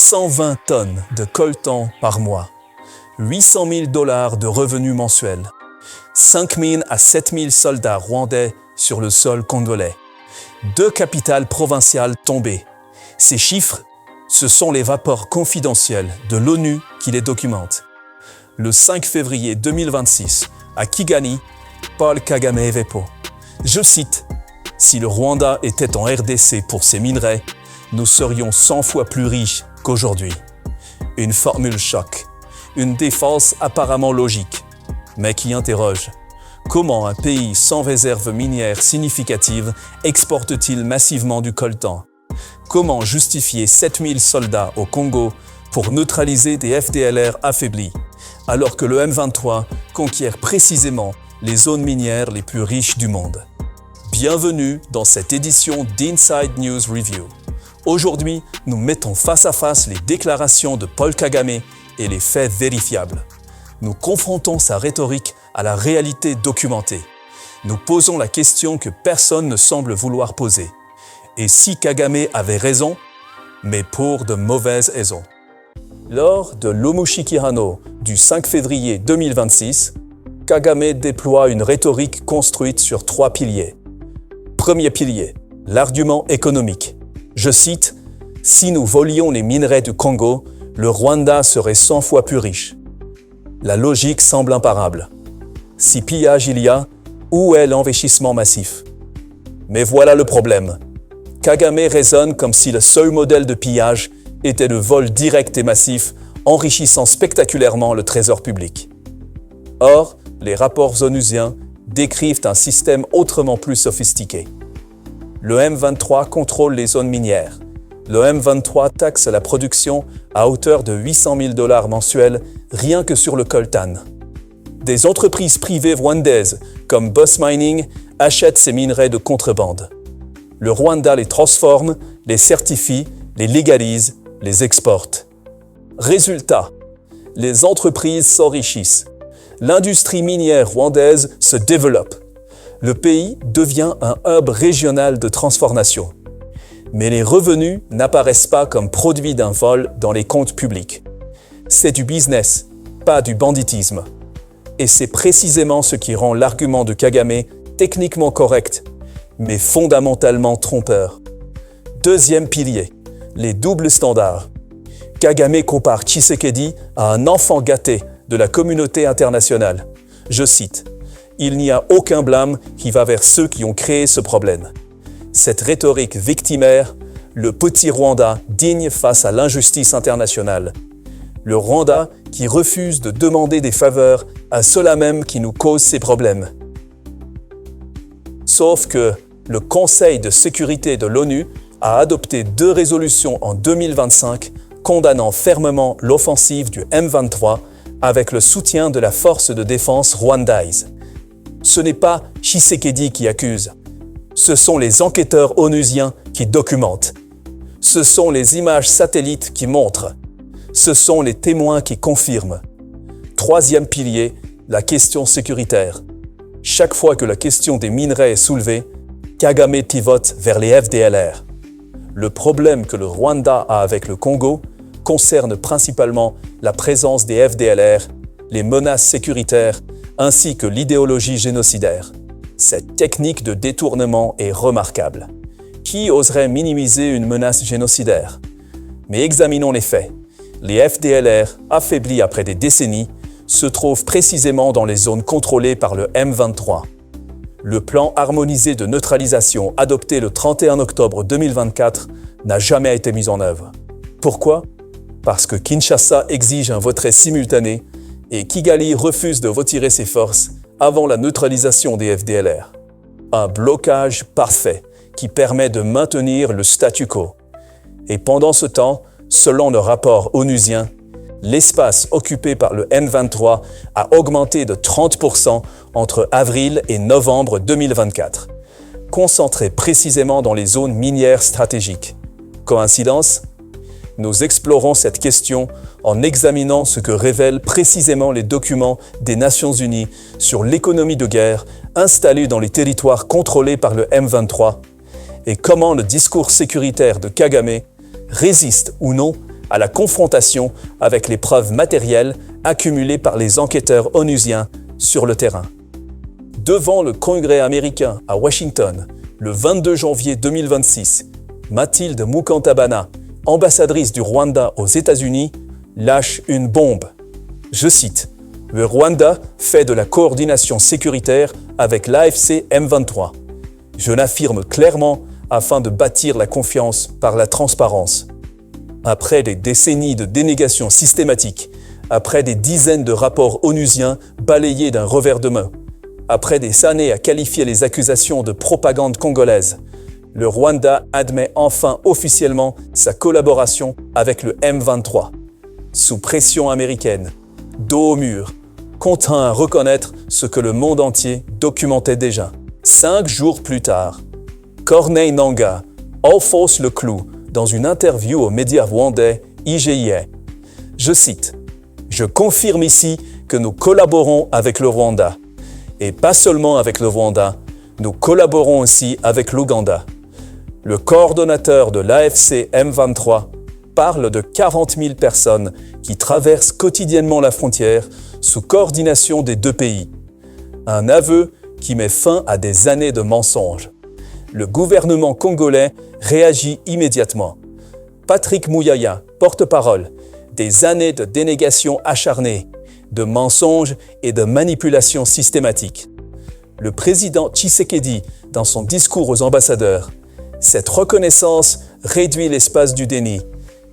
120 tonnes de coltan par mois, 800 000 $ de revenus mensuels, 5 000 à 7 000 soldats rwandais sur le sol congolais, 2 capitales provinciales tombées. Ces chiffres, ce sont les rapports confidentiels de l'ONU qui les documentent. Le 5 février 2026, à Kigali, Paul Kagame répond. Je cite, « Si le Rwanda était en RDC pour ses minerais, nous serions 100 fois plus riches qu'aujourd'hui. » Une formule choc, une défense apparemment logique, mais qui interroge. Comment un pays sans réserve minière significative exporte-t-il massivement du coltan? Comment justifier 7000 soldats au Congo pour neutraliser des FDLR affaiblis, alors que le M23 conquiert précisément les zones minières les plus riches du monde? Bienvenue dans cette édition d'Inside News Review. Aujourd'hui, nous mettons face à face les déclarations de Paul Kagame et les faits vérifiables. Nous confrontons sa rhétorique à la réalité documentée. Nous posons la question que personne ne semble vouloir poser. Et si Kagame avait raison, mais pour de mauvaises raisons. Lors de l'Omushikirano du 5 février 2026, Kagame déploie une rhétorique construite sur 3 piliers. Premier pilier, l'argument économique. Je cite, « Si nous volions les minerais du Congo, le Rwanda serait 100 fois plus riche. » La logique semble imparable. Si pillage il y a, où est l'enrichissement massif? Mais voilà le problème. Kagame raisonne comme si le seul modèle de pillage était le vol direct et massif, enrichissant spectaculairement le trésor public. Or, les rapports onusiens décrivent un système autrement plus sophistiqué. Le M23 contrôle les zones minières. Le M23 taxe la production à hauteur de 800 000 $ mensuels rien que sur le coltan. Des entreprises privées rwandaises comme Boss Mining achètent ces minerais de contrebande. Le Rwanda les transforme, les certifie, les légalise, les exporte. Résultat, les entreprises s'enrichissent. L'industrie minière rwandaise se développe. Le pays devient un hub régional de transformation. Mais les revenus n'apparaissent pas comme produits d'un vol dans les comptes publics. C'est du business, pas du banditisme. Et c'est précisément ce qui rend l'argument de Kagame techniquement correct, mais fondamentalement trompeur. Deuxième pilier, les doubles standards. Kagame compare Tshisekedi à un enfant gâté de la communauté internationale. Je cite, « Il n'y a aucun blâme qui va vers ceux qui ont créé ce problème. » Cette rhétorique victimaire, le petit Rwanda digne face à l'injustice internationale. Le Rwanda qui refuse de demander des faveurs à ceux-là même qui nous causent ces problèmes. Sauf que le Conseil de sécurité de l'ONU a adopté 2 résolutions en 2025 condamnant fermement l'offensive du M23 avec le soutien de la force de défense rwandaise. Ce n'est pas Tshisekedi qui accuse. Ce sont les enquêteurs onusiens qui documentent. Ce sont les images satellites qui montrent. Ce sont les témoins qui confirment. Troisième pilier, la question sécuritaire. Chaque fois que la question des minerais est soulevée, Kagame pivote vers les FDLR. Le problème que le Rwanda a avec le Congo concerne principalement la présence des FDLR, les menaces sécuritaires ainsi que l'idéologie génocidaire. Cette technique de détournement est remarquable. Qui oserait minimiser une menace génocidaire? Mais examinons les faits. Les FDLR, affaiblis après des décennies, se trouvent précisément dans les zones contrôlées par le M23. Le plan harmonisé de neutralisation adopté le 31 octobre 2024 n'a jamais été mis en œuvre. Pourquoi? Parce que Kinshasa exige un retrait simultané et Kigali refuse de retirer ses forces avant la neutralisation des FDLR. Un blocage parfait qui permet de maintenir le statu quo. Et pendant ce temps, selon le rapport onusien, l'espace occupé par le M23 a augmenté de 30% entre avril et novembre 2024, concentré précisément dans les zones minières stratégiques. Coïncidence? Nous explorons cette question en examinant ce que révèlent précisément les documents des Nations Unies sur l'économie de guerre installée dans les territoires contrôlés par le M23 et comment le discours sécuritaire de Kagame résiste ou non à la confrontation avec les preuves matérielles accumulées par les enquêteurs onusiens sur le terrain. Devant le Congrès américain à Washington, le 22 janvier 2026, Mathilde Mukantabana, ambassadrice du Rwanda aux États-Unis, lâche une bombe. Je cite, « Le Rwanda fait de la coordination sécuritaire avec l'AFC M23. Je l'affirme clairement afin de bâtir la confiance par la transparence. Après des décennies de dénégation systématique, après des dizaines de rapports onusiens balayés d'un revers de main, après des années à qualifier les accusations de propagande congolaise, le Rwanda admet enfin officiellement sa collaboration avec le M23. Sous pression américaine, dos au mur, contraint à reconnaître ce que le monde entier documentait déjà. 5 jours plus tard, Corneille Nangaa enfonce le clou dans une interview aux médias rwandais IGIA. Je cite, « Je confirme ici que nous collaborons avec le Rwanda. Et pas seulement avec le Rwanda, nous collaborons aussi avec l'Ouganda. Le coordonnateur de l'AFC M23 parle de 40 000 personnes qui traversent quotidiennement la frontière sous coordination des deux pays. Un aveu qui met fin à des années de mensonges. Le gouvernement congolais réagit immédiatement. Patrick Muyaya, porte-parole, des années de dénégation acharnée, de mensonges et de manipulations systématiques. Le président Tshisekedi, dans son discours aux ambassadeurs, cette reconnaissance réduit l'espace du déni,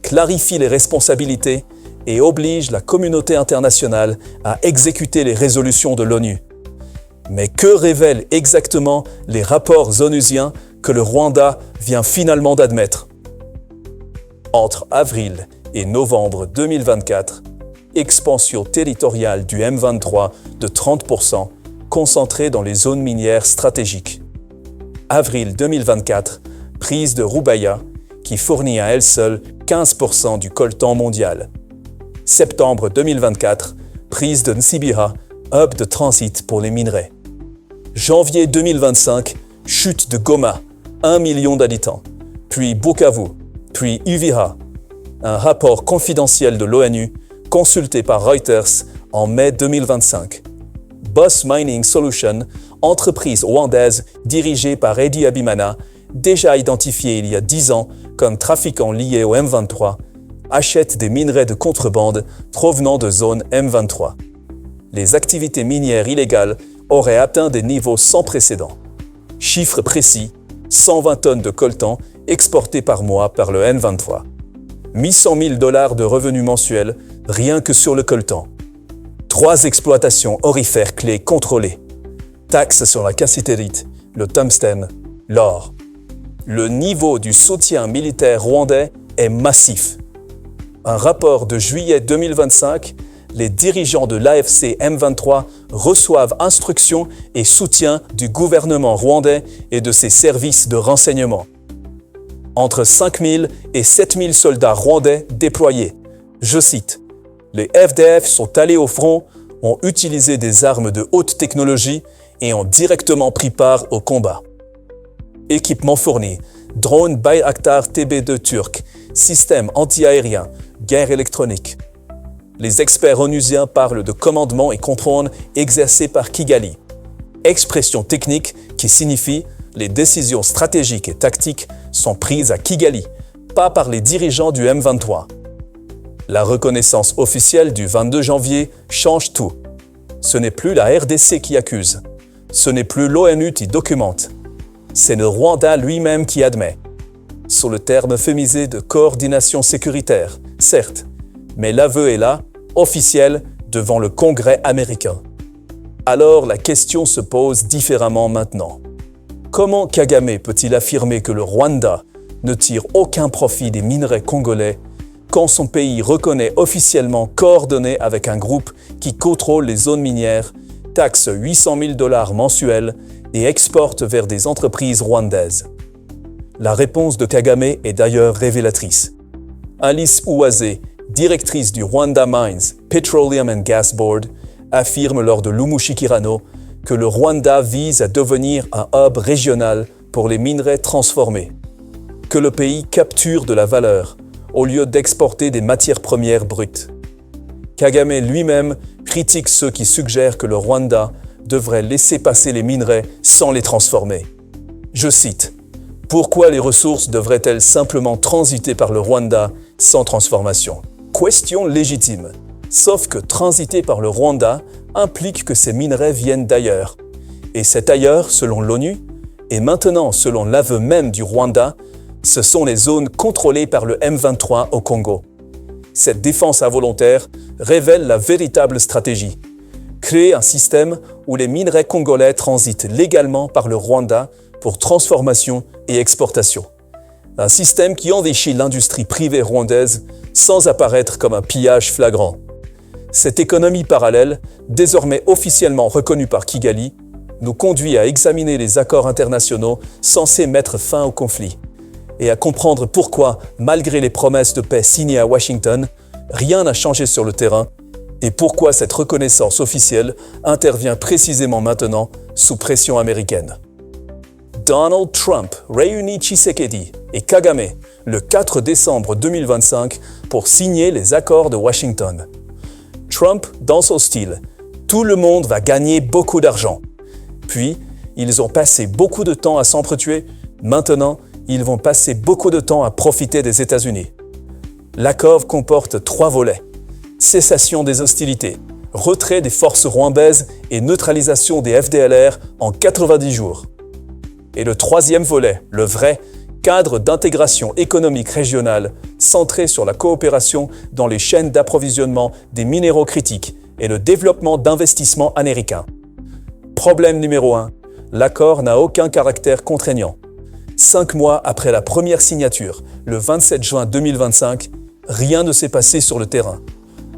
clarifie les responsabilités et oblige la communauté internationale à exécuter les résolutions de l'ONU. Mais que révèlent exactement les rapports onusiens que le Rwanda vient finalement d'admettre? Entre avril et novembre 2024, expansion territoriale du M23 de 30%, concentrée dans les zones minières stratégiques. Avril 2024, prise de Rubaya, qui fournit à elle seule 15% du coltan mondial. Septembre 2024, prise de Nsibira, hub de transit pour les minerais. Janvier 2025, chute de Goma, 1 million d'habitants. Puis Bukavu, puis Uvira. Un rapport confidentiel de l'ONU consulté par Reuters en mai 2025. Boss Mining Solution, entreprise rwandaise dirigée par Eddie Abimana, déjà identifiée il y a 10 ans comme trafiquant lié au M23, achète des minerais de contrebande provenant de zone M23. Les activités minières illégales auraient atteint des niveaux sans précédent. Chiffre précis, 120 tonnes de coltan exportées par mois par le M23. 800 000 $ de revenus mensuels rien que sur le coltan. 3 exploitations aurifères clés contrôlées. Taxes sur la cassiterite, le tungstène, l'or. Le niveau du soutien militaire rwandais est massif. Un rapport de juillet 2025, les dirigeants de l'AFC M23 reçoivent instructions et soutien du gouvernement rwandais et de ses services de renseignement. Entre 5 000 et 7 000 soldats rwandais déployés. Je cite, « Les FDF sont allés au front, ont utilisé des armes de haute technologie et ont directement pris part au combat. » Équipement fourni, drone Bayraktar TB2 turc, système anti-aérien, guerre électronique. Les experts onusiens parlent de commandement et contrôle exercés par Kigali. Expression technique qui signifie les décisions stratégiques et tactiques sont prises à Kigali, pas par les dirigeants du M23. La reconnaissance officielle du 22 janvier change tout. Ce n'est plus la RDC qui accuse. Ce n'est plus l'ONU qui documente. C'est le Rwanda lui-même qui admet. Sous le terme euphémisé de coordination sécuritaire, certes, mais l'aveu est là, officiel, devant le Congrès américain. Alors la question se pose différemment maintenant. Comment Kagame peut-il affirmer que le Rwanda ne tire aucun profit des minerais congolais quand son pays reconnaît officiellement coordonner avec un groupe qui contrôle les zones minières, taxe 800 000 $ mensuels et exporte vers des entreprises rwandaises? La réponse de Kagame est d'ailleurs révélatrice. Alice Uwazé, directrice du Rwanda Mines Petroleum and Gas Board, affirme lors de l'Umushikirano que le Rwanda vise à devenir un hub régional pour les minerais transformés, que le pays capture de la valeur au lieu d'exporter des matières premières brutes. Kagame lui-même critique ceux qui suggèrent que le Rwanda devrait laisser passer les minerais sans les transformer. Je cite, « Pourquoi les ressources devraient-elles simplement transiter par le Rwanda sans transformation ?» Question légitime. Sauf que transiter par le Rwanda implique que ces minerais viennent d'ailleurs. Et cet ailleurs, selon l'ONU, et maintenant selon l'aveu même du Rwanda, ce sont les zones contrôlées par le M23 au Congo. Cette défense involontaire révèle la véritable stratégie. Créer un système où les minerais congolais transitent légalement par le Rwanda pour transformation et exportation. Un système qui enrichit l'industrie privée rwandaise sans apparaître comme un pillage flagrant. Cette économie parallèle, désormais officiellement reconnue par Kigali, nous conduit à examiner les accords internationaux censés mettre fin au conflit et à comprendre pourquoi, malgré les promesses de paix signées à Washington, rien n'a changé sur le terrain et pourquoi cette reconnaissance officielle intervient précisément maintenant sous pression américaine. Donald Trump réunit Tshisekedi et Kagame le 4 décembre 2025 pour signer les accords de Washington. Trump dans son style « Tout le monde va gagner beaucoup d'argent ». Puis, ils ont passé beaucoup de temps à s'entretuer. Maintenant, ils vont passer beaucoup de temps à profiter des États-Unis. L'accord comporte 3 volets. Cessation des hostilités, retrait des forces rwandaises et neutralisation des FDLR en 90 jours. Et le 3e volet, le vrai, cadre d'intégration économique régionale centré sur la coopération dans les chaînes d'approvisionnement des minéraux critiques et le développement d'investissements américains. Problème numéro 1, l'accord n'a aucun caractère contraignant. 5 mois après la première signature, le 27 juin 2025, rien ne s'est passé sur le terrain.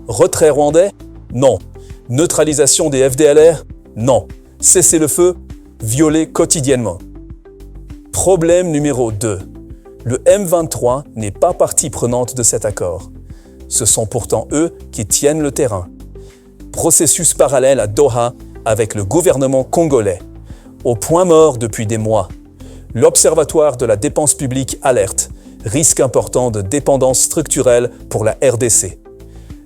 Retrait rwandais? Non. Neutralisation des FDLR? Non. Cessez-le-feu? Violé quotidiennement. Problème numéro 2. Le M23 n'est pas partie prenante de cet accord. Ce sont pourtant eux qui tiennent le terrain. Processus parallèle à Doha avec le gouvernement congolais. Au point mort depuis des mois. L'Observatoire de la dépense publique alerte. Risque important de dépendance structurelle pour la RDC.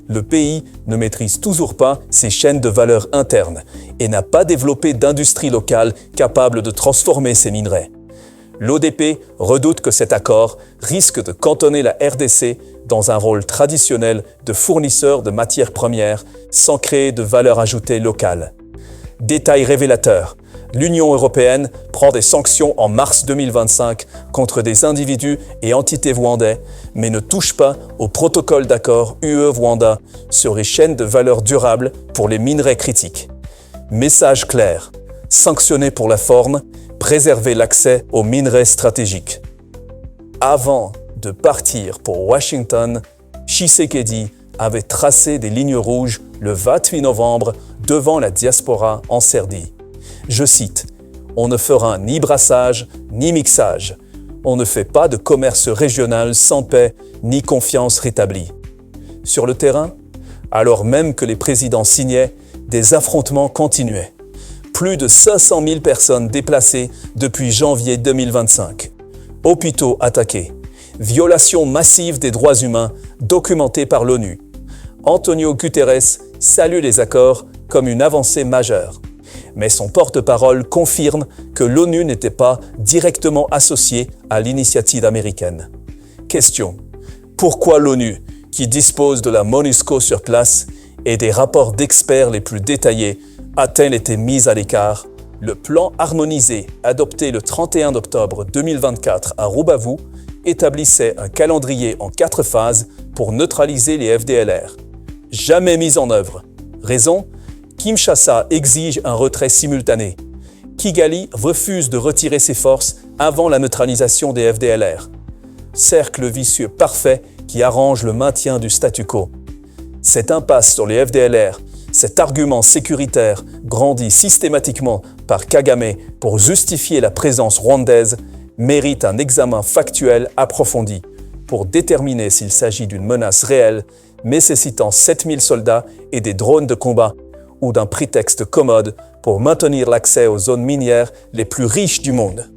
Le pays ne maîtrise toujours pas ses chaînes de valeur internes et n'a pas développé d'industrie locale capable de transformer ces minerais. L'ODP redoute que cet accord risque de cantonner la RDC dans un rôle traditionnel de fournisseur de matières premières sans créer de valeur ajoutée locale. Détail révélateur, l'Union européenne prend des sanctions en mars 2025 contre des individus et entités rwandais, mais ne touche pas au protocole d'accord UE-Rwanda sur les chaînes de valeur durable pour les minerais critiques. Message clair, sanctionner pour la forme, préserver l'accès aux minerais stratégiques. Avant de partir pour Washington, Tshisekedi avait tracé des lignes rouges le 28 novembre devant la diaspora en Serbie. Je cite, « On ne fera ni brassage ni mixage. On ne fait pas de commerce régional sans paix ni confiance rétablie. » Sur le terrain, alors même que les présidents signaient, des affrontements continuaient. Plus de 500 000 personnes déplacées depuis janvier 2025. Hôpitaux attaqués. Violation massive des droits humains documentée par l'ONU. Antonio Guterres salue les accords comme une avancée majeure. Mais son porte-parole confirme que l'ONU n'était pas directement associée à l'initiative américaine. Question. Pourquoi l'ONU, qui dispose de la MONUSCO sur place et des rapports d'experts les plus détaillés, a-t-elle été mise à l'écart? Le plan harmonisé, adopté le 31 octobre 2024 à Rubavu, établissait un calendrier en 4 phases pour neutraliser les FDLR. Jamais mis en œuvre. Raison? Kinshasa exige un retrait simultané. Kigali refuse de retirer ses forces avant la neutralisation des FDLR. Cercle vicieux parfait qui arrange le maintien du statu quo. Cette impasse sur les FDLR, cet argument sécuritaire grandi systématiquement par Kagame pour justifier la présence rwandaise mérite un examen factuel approfondi pour déterminer s'il s'agit d'une menace réelle nécessitant 7000 soldats et des drones de combat ou d'un prétexte commode pour maintenir l'accès aux zones minières les plus riches du monde.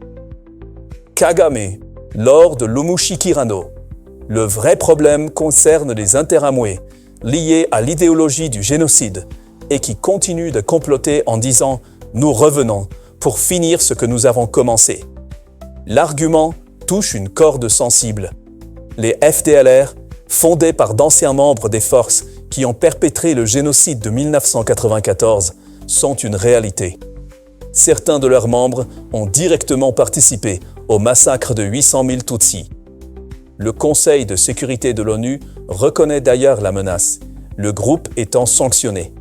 Kagame, lors de l'Omushikirano, Le vrai problème concerne les interamwés, liés à l'idéologie du génocide, et qui continuent de comploter en disant « nous revenons » pour finir ce que nous avons commencé. L'argument touche une corde sensible. Les FDLR, fondés par d'anciens membres des forces qui ont perpétré le génocide de 1994, sont une réalité. Certains de leurs membres ont directement participé au massacre de 800 000 Tutsis. Le Conseil de sécurité de l'ONU reconnaît d'ailleurs la menace, le groupe étant sanctionné.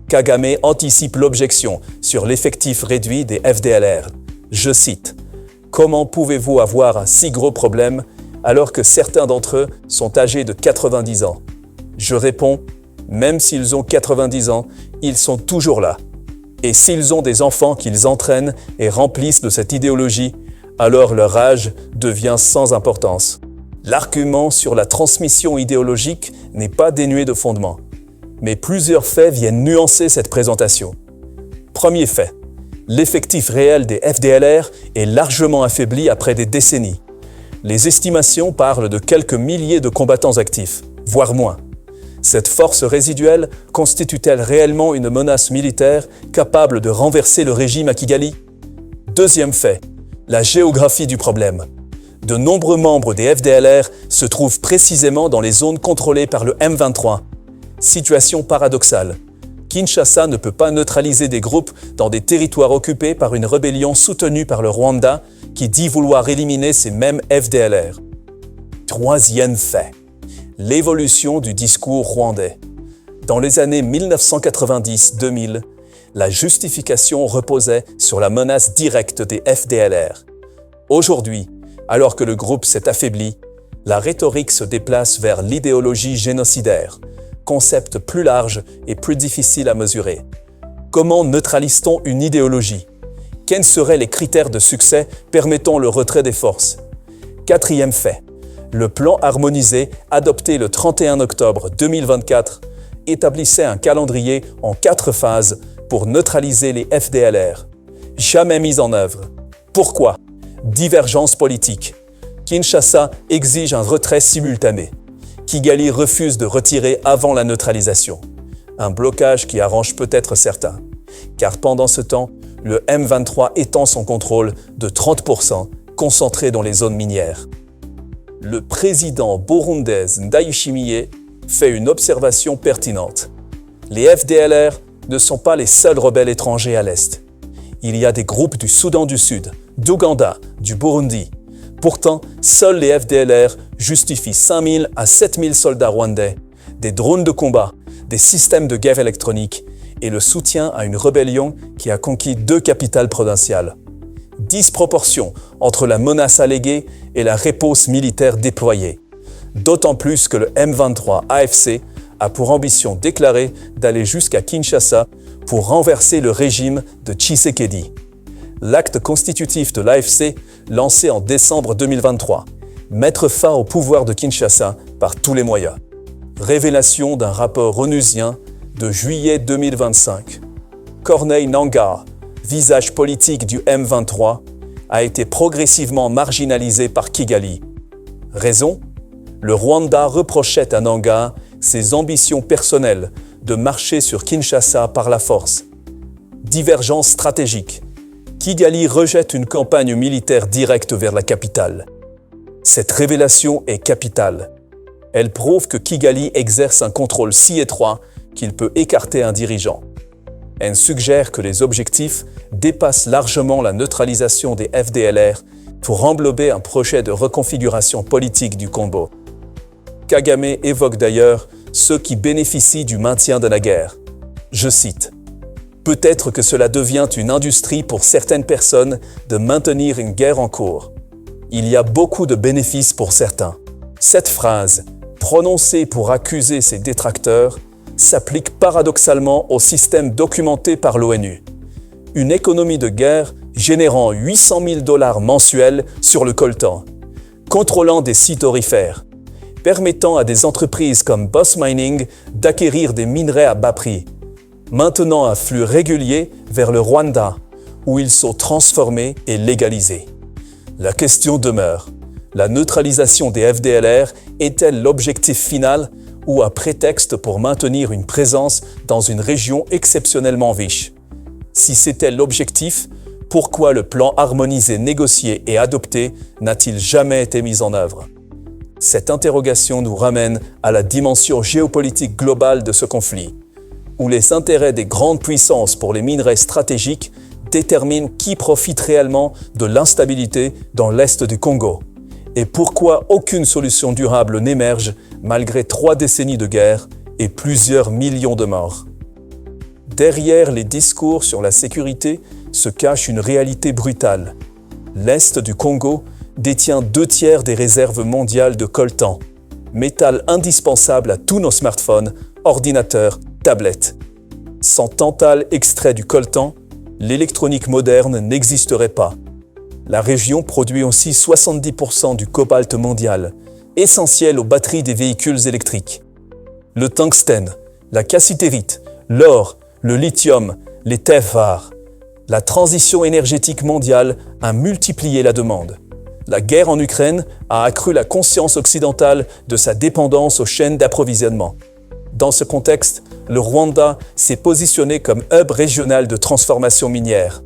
Kagame anticipe l'objection sur l'effectif réduit des FDLR. Je cite « Comment pouvez-vous avoir un si gros problème alors que certains d'entre eux sont âgés de 90 ans ?» Je réponds « Même s'ils ont 90 ans, ils sont toujours là. Et s'ils ont des enfants qu'ils entraînent et remplissent de cette idéologie, alors leur âge devient sans importance. » L'argument sur la transmission idéologique n'est pas dénué de fondement. Mais plusieurs faits viennent nuancer cette présentation. Premier fait, l'effectif réel des FDLR est largement affaibli après des décennies. Les estimations parlent de quelques milliers de combattants actifs, voire moins. Cette force résiduelle constitue-t-elle réellement une menace militaire capable de renverser le régime à Kigali? Deuxième fait, la géographie du problème. De nombreux membres des FDLR se trouvent précisément dans les zones contrôlées par le M23. Situation paradoxale. Kinshasa ne peut pas neutraliser des groupes dans des territoires occupés par une rébellion soutenue par le Rwanda qui dit vouloir éliminer ces mêmes FDLR. Troisième fait. L'évolution du discours rwandais. Dans les années 1990-2000, la justification reposait sur la menace directe des FDLR. Aujourd'hui, alors que le groupe s'est affaibli, la rhétorique se déplace vers l'idéologie génocidaire, concept plus large et plus difficile à mesurer. Comment neutralise-t-on une idéologie? Quels seraient les critères de succès permettant le retrait des forces? Quatrième fait, le plan harmonisé adopté le 31 octobre 2024 établissait un calendrier en 4 phases pour neutraliser les FDLR. Jamais mis en œuvre. Pourquoi? Divergence politique. Kinshasa exige un retrait simultané. Kigali refuse de retirer avant la neutralisation. Un blocage qui arrange peut-être certains. Car pendant ce temps, le M23 étend son contrôle de 30%, concentré dans les zones minières. Le président burundais Ndayishimiye fait une observation pertinente. Les FDLR ne sont pas les seuls rebelles étrangers à l'Est. Il y a des groupes du Soudan du Sud, d'Ouganda, du Burundi. Pourtant, seuls les FDLR justifient 5 000 à 7 000 soldats rwandais, des drones de combat, des systèmes de guerre électronique et le soutien à une rébellion qui a conquis 2 capitales provinciales. Disproportion entre la menace alléguée et la riposte militaire déployée. D'autant plus que le M23 AFC a pour ambition déclarée d'aller jusqu'à Kinshasa pour renverser le régime de Tshisekedi. L'acte constitutif de l'AFC, lancé en décembre 2023, mettre fin au pouvoir de Kinshasa par tous les moyens. Révélation d'un rapport onusien de juillet 2025. Corneille Nangaa, visage politique du M23, a été progressivement marginalisé par Kigali. Raison? Le Rwanda reprochait à Nangaa ses ambitions personnelles de marcher sur Kinshasa par la force. Divergence stratégique. Kigali rejette une campagne militaire directe vers la capitale. Cette révélation est capitale. Elle prouve que Kigali exerce un contrôle si étroit qu'il peut écarter un dirigeant. Elle suggère que les objectifs dépassent largement la neutralisation des FDLR pour englober un projet de reconfiguration politique du Congo. Kagame évoque d'ailleurs ceux qui bénéficient du maintien de la guerre. Je cite « Peut-être que cela devient une industrie pour certaines personnes de maintenir une guerre en cours. Il y a beaucoup de bénéfices pour certains. » Cette phrase, prononcée pour accuser ses détracteurs, s'applique paradoxalement au système documenté par l'ONU. Une économie de guerre générant 800 000 $ mensuels sur le coltan, contrôlant des sites aurifères, permettant à des entreprises comme Boss Mining d'acquérir des minerais à bas prix, maintenant un flux régulier vers le Rwanda, où ils sont transformés et légalisés. La question demeure. La neutralisation des FDLR est-elle l'objectif final ou un prétexte pour maintenir une présence dans une région exceptionnellement riche? Si c'était l'objectif, pourquoi le plan harmonisé négocié et adopté n'a-t-il jamais été mis en œuvre? Cette interrogation nous ramène à la dimension géopolitique globale de ce conflit, où les intérêts des grandes puissances pour les minerais stratégiques déterminent qui profite réellement de l'instabilité dans l'est du Congo, et pourquoi aucune solution durable n'émerge malgré 3 décennies de guerre et plusieurs millions de morts. Derrière les discours sur la sécurité se cache une réalité brutale. L'Est du Congo détient 2/3 des réserves mondiales de coltan, métal indispensable à tous nos smartphones, ordinateurs, tablettes. Sans tantal extrait du coltan, l'électronique moderne n'existerait pas. La région produit aussi 70% du cobalt mondial, essentiel aux batteries des véhicules électriques. Le tungstène, la cassitérite, l'or, le lithium, les terres rares. La transition énergétique mondiale a multiplié la demande. La guerre en Ukraine a accru la conscience occidentale de sa dépendance aux chaînes d'approvisionnement. Dans ce contexte, le Rwanda s'est positionné comme hub régional de transformation minière.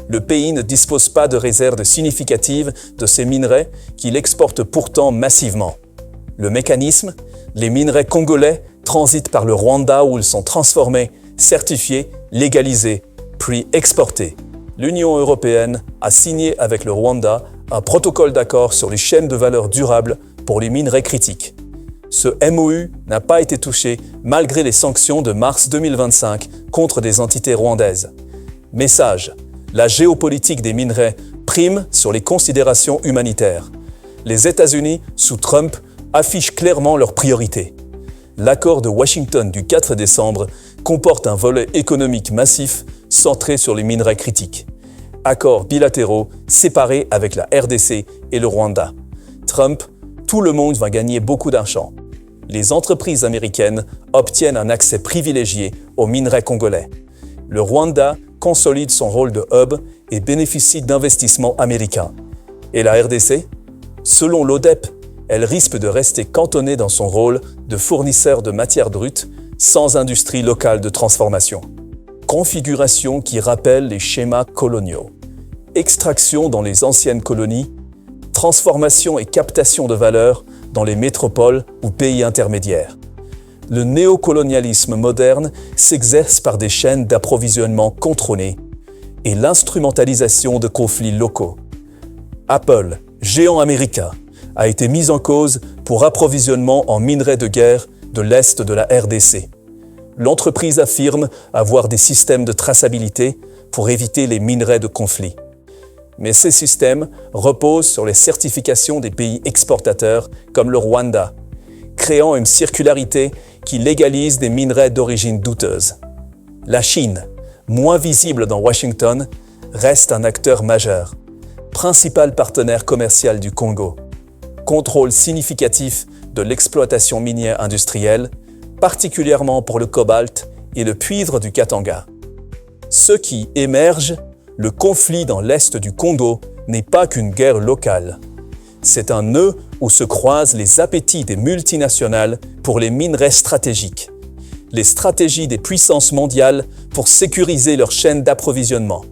Le pays ne dispose pas de réserves significatives de ces minerais qu'il exporte pourtant massivement. Le mécanisme, les minerais congolais transitent par le Rwanda où ils sont transformés, certifiés, légalisés, puis exportés. L'Union européenne a signé avec le Rwanda un protocole d'accord sur les chaînes de valeur durables pour les minerais critiques. Ce MOU n'a pas été touché malgré les sanctions de mars 2025 contre des entités rwandaises. Message: la géopolitique des minerais prime sur les considérations humanitaires. Les États-Unis, sous Trump, affichent clairement leurs priorités. L'accord de Washington du 4 décembre comporte un volet économique massif centré sur les minerais critiques. Accords bilatéraux séparés avec la RDC et le Rwanda. Trump: tout le monde va gagner beaucoup d'argent. Les entreprises américaines obtiennent un accès privilégié aux minerais congolais. Le Rwanda consolide son rôle de hub et bénéficie d'investissements américains. Et la RDC? Selon l'ODEP, elle risque de rester cantonnée dans son rôle de fournisseur de matières brutes sans industrie locale de transformation. Configuration qui rappelle les schémas coloniaux. Extraction dans les anciennes colonies, transformation et captation de valeur dans les métropoles ou pays intermédiaires. Le néocolonialisme moderne s'exerce par des chaînes d'approvisionnement contrôlées et l'instrumentalisation de conflits locaux. Apple, géant américain, a été mis en cause pour approvisionnement en minerais de guerre de l'Est de la RDC. L'entreprise affirme avoir des systèmes de traçabilité pour éviter les minerais de conflit. Mais ces systèmes reposent sur les certifications des pays exportateurs comme le Rwanda, créant une circularité qui légalise des minerais d'origine douteuse. La Chine, moins visible dans Washington, reste un acteur majeur, principal partenaire commercial du Congo. Contrôle significatif de l'exploitation minière industrielle, particulièrement pour le cobalt et le cuivre du Katanga. Ce qui émerge, le conflit dans l'est du Congo, n'est pas qu'une guerre locale. C'est un nœud où se croisent les appétits des multinationales pour les minerais stratégiques, les stratégies des puissances mondiales pour sécuriser leurs chaînes d'approvisionnement,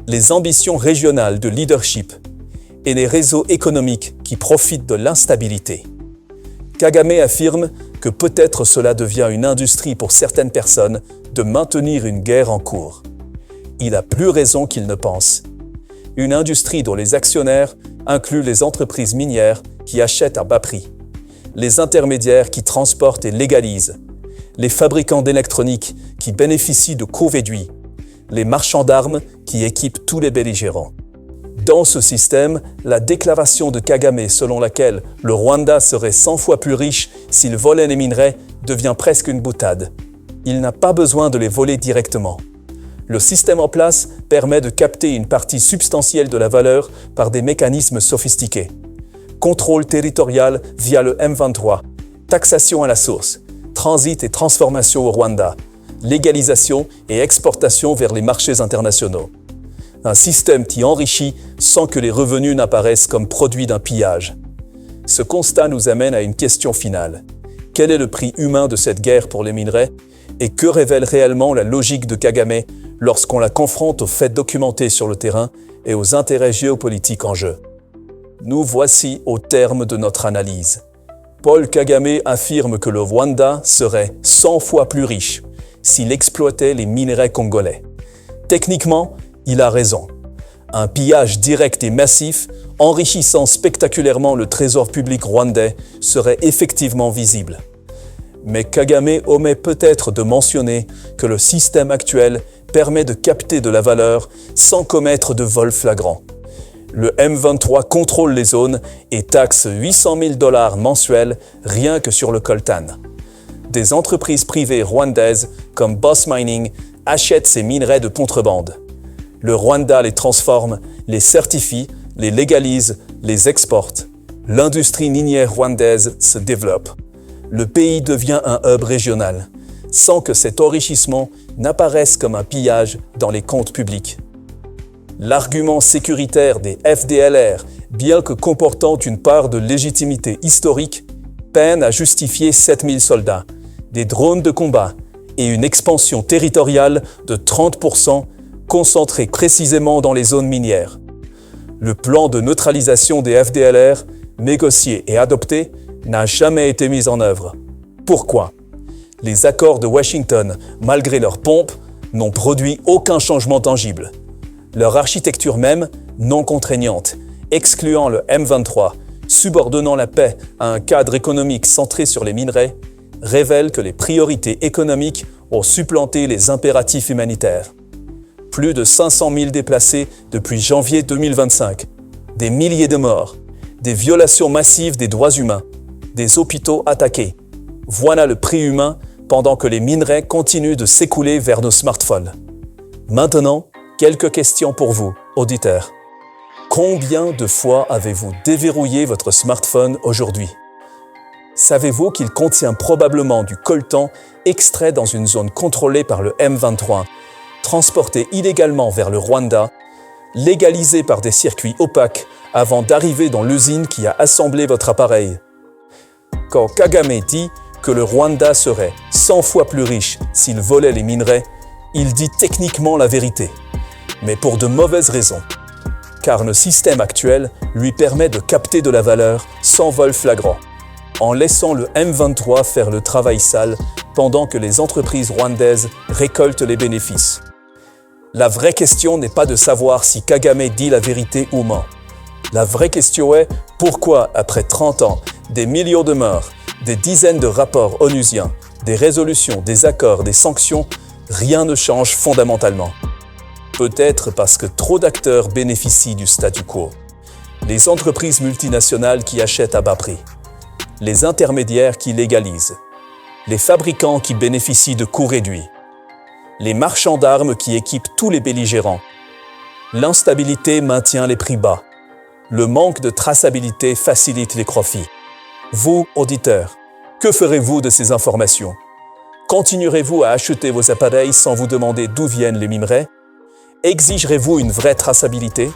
les ambitions régionales de leadership et les réseaux économiques qui profitent de l'instabilité. Kagame affirme que peut-être cela devient une industrie pour certaines personnes de maintenir une guerre en cours. Il a plus raison qu'il ne pense. Une industrie dont les actionnaires incluent les entreprises minières qui achètent à bas prix, les intermédiaires qui transportent et légalisent, les fabricants d'électronique qui bénéficient de coûts réduits, les marchands d'armes qui équipent tous les belligérants. Dans ce système, la déclaration de Kagame selon laquelle le Rwanda serait 100 fois plus riche s'il volait les minerais devient presque une boutade. Il n'a pas besoin de les voler directement. Le système en place permet de capter une partie substantielle de la valeur par des mécanismes sophistiqués. Contrôle territorial via le M23, taxation à la source, transit et transformation au Rwanda, légalisation et exportation vers les marchés internationaux. Un système qui enrichit sans que les revenus n'apparaissent comme produits d'un pillage. Ce constat nous amène à une question finale. Quel est le prix humain de cette guerre pour les minerais et que révèle réellement la logique de Kagame lorsqu'on la confronte aux faits documentés sur le terrain et aux intérêts géopolitiques en jeu? Nous voici au terme de notre analyse. Paul Kagame affirme que le Rwanda serait 100 fois plus riche s'il exploitait les minerais congolais. Techniquement, il a raison. Un pillage direct et massif, enrichissant spectaculairement le trésor public rwandais, serait effectivement visible. Mais Kagame omet peut-être de mentionner que le système actuel permet de capter de la valeur sans commettre de vol flagrant. Le M23 contrôle les zones et taxe $800 000 mensuels rien que sur le coltan. Des entreprises privées rwandaises comme Boss Mining achètent ces minerais de contrebande. Le Rwanda les transforme, les certifie, les légalise, les exporte. L'industrie minière rwandaise se développe. Le pays devient un hub régional, sans que cet enrichissement n'apparaisse comme un pillage dans les comptes publics. L'argument sécuritaire des FDLR, bien que comportant une part de légitimité historique, peine à justifier 7000 soldats, des drones de combat et une expansion territoriale de 30% concentrée précisément dans les zones minières. Le plan de neutralisation des FDLR, négocié et adopté, n'a jamais été mis en œuvre. Pourquoi? Les accords de Washington, malgré leurs pompes, n'ont produit aucun changement tangible. Leur architecture même, non contraignante, excluant le M23, subordonnant la paix à un cadre économique centré sur les minerais, révèle que les priorités économiques ont supplanté les impératifs humanitaires. Plus de 500 000 déplacés depuis janvier 2025, des milliers de morts, des violations massives des droits humains, des hôpitaux attaqués. Voilà le prix humain pendant que les minerais continuent de s'écouler vers nos smartphones. Maintenant, quelques questions pour vous, auditeurs. Combien de fois avez-vous déverrouillé votre smartphone aujourd'hui? Savez-vous qu'il contient probablement du coltan extrait dans une zone contrôlée par le M23, transporté illégalement vers le Rwanda, légalisé par des circuits opaques avant d'arriver dans l'usine qui a assemblé votre appareil? Quand Kagame dit que le Rwanda serait 100 fois plus riche s'il volait les minerais, il dit techniquement la vérité, mais pour de mauvaises raisons. Car le système actuel lui permet de capter de la valeur sans vol flagrant, en laissant le M23 faire le travail sale pendant que les entreprises rwandaises récoltent les bénéfices. La vraie question n'est pas de savoir si Kagame dit la vérité ou ment. La vraie question est pourquoi, après 30 ans, des millions de morts, des dizaines de rapports onusiens, des résolutions, des accords, des sanctions, rien ne change fondamentalement. Peut-être parce que trop d'acteurs bénéficient du statu quo. Les entreprises multinationales qui achètent à bas prix, les intermédiaires qui légalisent, les fabricants qui bénéficient de coûts réduits, les marchands d'armes qui équipent tous les belligérants. L'instabilité maintient les prix bas. Le manque de traçabilité facilite les profits. Vous, auditeurs, que ferez-vous de ces informations? Continuerez-vous à acheter vos appareils sans vous demander d'où viennent les minerais? Exigerez-vous une vraie traçabilité?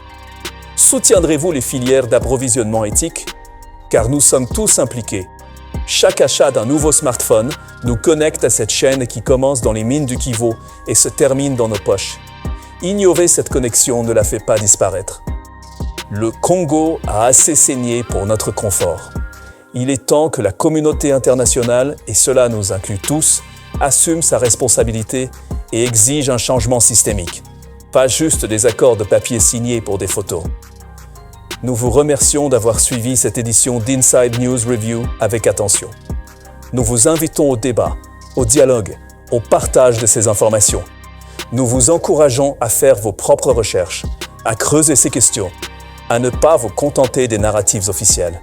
Soutiendrez-vous les filières d'approvisionnement éthique? Car nous sommes tous impliqués. Chaque achat d'un nouveau smartphone nous connecte à cette chaîne qui commence dans les mines du Kivu et se termine dans nos poches. Ignorer cette connexion ne la fait pas disparaître. Le Congo a assez saigné pour notre confort. Il est temps que la communauté internationale, et cela nous inclut tous, assume sa responsabilité et exige un changement systémique. Pas juste des accords de papier signés pour des photos. Nous vous remercions d'avoir suivi cette édition d'Inside News Review avec attention. Nous vous invitons au débat, au dialogue, au partage de ces informations. Nous vous encourageons à faire vos propres recherches, à creuser ces questions, à ne pas vous contenter des narratifs officiels.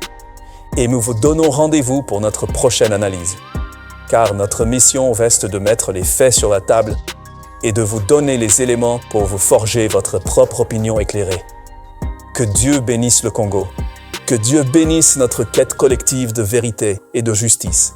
Et nous vous donnons rendez-vous pour notre prochaine analyse. Car notre mission reste de mettre les faits sur la table et de vous donner les éléments pour vous forger votre propre opinion éclairée. Que Dieu bénisse le Congo. Que Dieu bénisse notre quête collective de vérité et de justice.